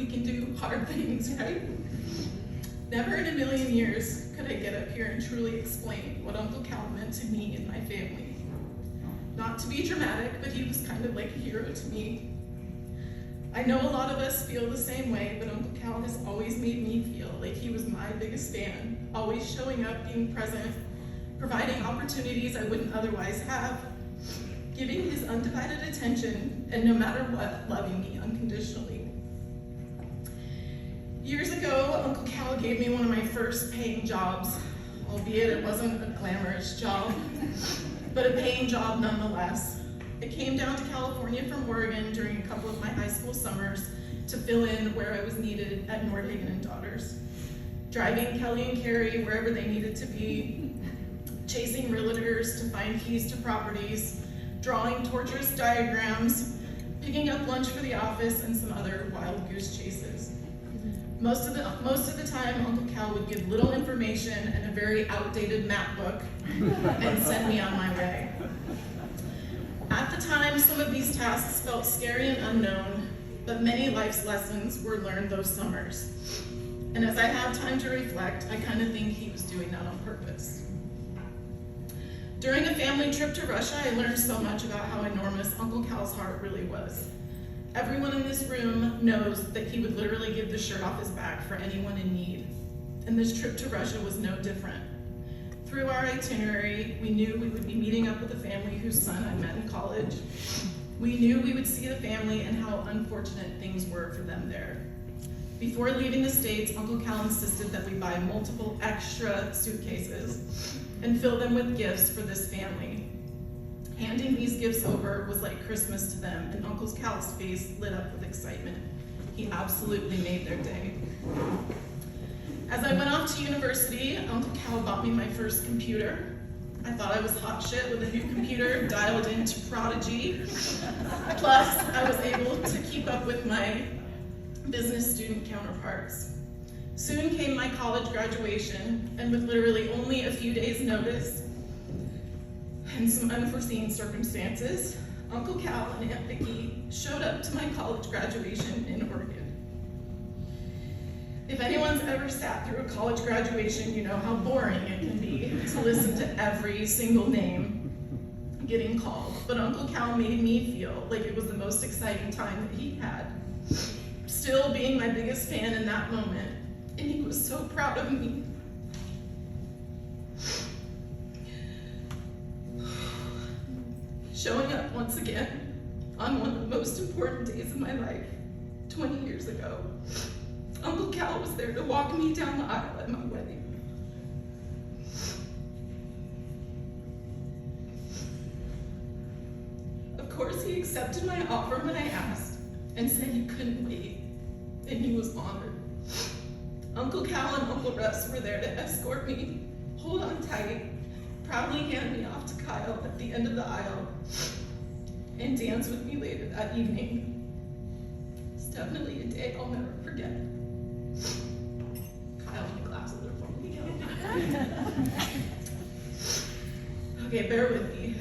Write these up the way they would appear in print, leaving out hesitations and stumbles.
we can do hard things, right? Never in a million years could I get up here and truly explain what Uncle Cal meant to me and my family. Not to be dramatic, but he was kind of like a hero to me. I know a lot of us feel the same way, but Uncle Cal has always made me feel like he was my biggest fan, always showing up, being present, providing opportunities I wouldn't otherwise have, giving his undivided attention, and no matter what, loving me unconditionally. Years ago, Uncle Cal gave me one of my first paying jobs, albeit it wasn't a glamorous job, but a paying job nonetheless. I came down to California from Oregon during a couple of my high school summers to fill in where I was needed at Nordhagen and Daughters. Driving Kelly and Carrie wherever they needed to be, chasing realtors to find keys to properties, drawing torturous diagrams, picking up lunch for the office, and some other wild goose chases. Most of the time, Uncle Cal would give little information and a very outdated map book and send me on my way. At the time, some of these tasks felt scary and unknown, but many life's lessons were learned those summers. And as I have time to reflect, I kind of think he was doing that on purpose. During a family trip to Russia, I learned so much about how enormous Uncle Cal's heart really was. Everyone in this room knows that he would literally give the shirt off his back for anyone in need. And this trip to Russia was no different. Through our itinerary, we knew we would be meeting up with a family whose son I met in college. We knew we would see the family and how unfortunate things were for them there. Before leaving the States, Uncle Cal insisted that we buy multiple extra suitcases and fill them with gifts for this family. Handing these gifts over was like Christmas to them, and Uncle Cal's face lit up with excitement. He absolutely made their day. As I went off to university, Uncle Cal bought me my first computer. I thought I was hot shit with a new computer dialed into Prodigy. Plus, I was able to keep up with my business student counterparts. Soon came my college graduation, and with literally only a few days' notice and some unforeseen circumstances, Uncle Cal and Aunt Vicky showed up to my college graduation in Oregon. If anyone's ever sat through a college graduation, you know how boring it can be to listen to every single name getting called. But Uncle Cal made me feel like it was the most exciting time that he had. Still being my biggest fan in that moment, and he was so proud of me. Showing up once again on one of the most important days of my life, 20 years ago. Uncle Cal was there to walk me down the aisle at my wedding. Of course, he accepted my offer when I asked and said he couldn't wait, and he was honored. Uncle Cal and Uncle Russ were there to escort me, hold on tight, proudly hand me off to Kyle at the end of the aisle, and dance with me later that evening. It's definitely a day I'll never forget. Kyle, my glasses are falling out. Okay, bear with me.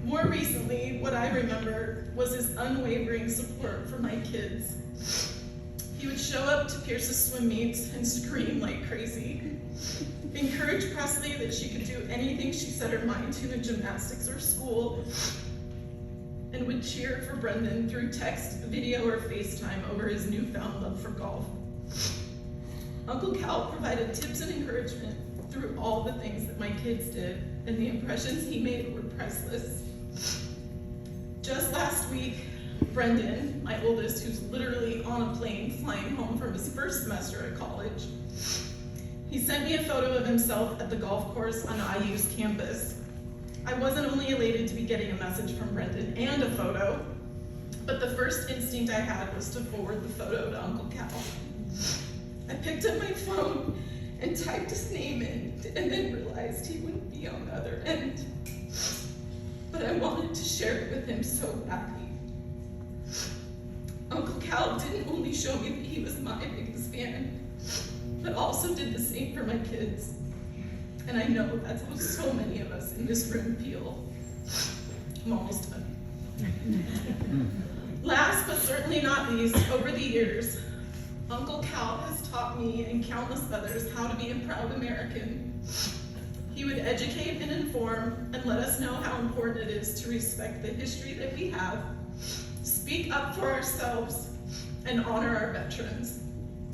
More recently, what I remember was his unwavering support for my kids. He would show up to Pierce's swim meets and scream like crazy. Encourage Presley that she could do anything she set her mind to in gymnastics or school, and would cheer for Brendan through text, video, or FaceTime over his newfound love for golf. Uncle Cal provided tips and encouragement through all the things that my kids did, and the impressions he made were priceless. Just last week, Brendan, my oldest, who's literally on a plane flying home from his first semester at college, he sent me a photo of himself at the golf course on IU's campus. I wasn't only elated to be getting a message from Brendan and a photo, but the first instinct I had was to forward the photo to Uncle Cal. I picked up my phone and typed his name in, and then realized he wouldn't be on the other end. But I wanted to share it with him so badly. Uncle Cal didn't only show me that he was my biggest fan, but also did the same for my kids. And I know that's how so many of us in this room feel. I'm almost done. Last but certainly not least, over the years, Uncle Cal has taught me and countless others how to be a proud American. He would educate and inform and let us know how important it is to respect the history that we have, speak up for ourselves, and honor our veterans.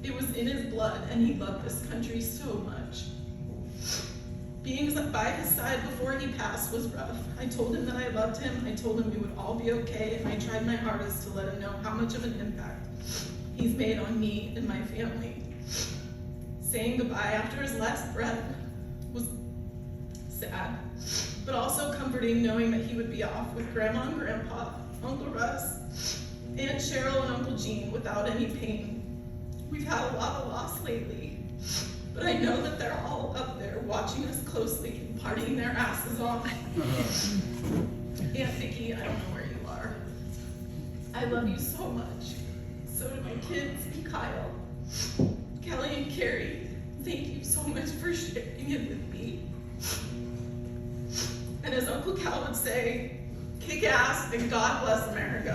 It was in his blood, and he loved this country so much. Being by his side before he passed was rough. I told him that I loved him, I told him we would all be okay, and I tried my hardest to let him know how much of an impact he's made on me and my family. Saying goodbye after his last breath was sad, but also comforting knowing that he would be off with Grandma and Grandpa, Uncle Russ, Aunt Cheryl, and Uncle Gene without any pain. We've had a lot of loss lately, but I know that they're all up there watching us closely and partying their asses off. Aunt Nikki, I don't know where you are. I love you so much. So do my kids and Kyle. Kelly and Carrie, thank you so much for sharing it with me. And as Uncle Cal would say, kick ass and God bless America.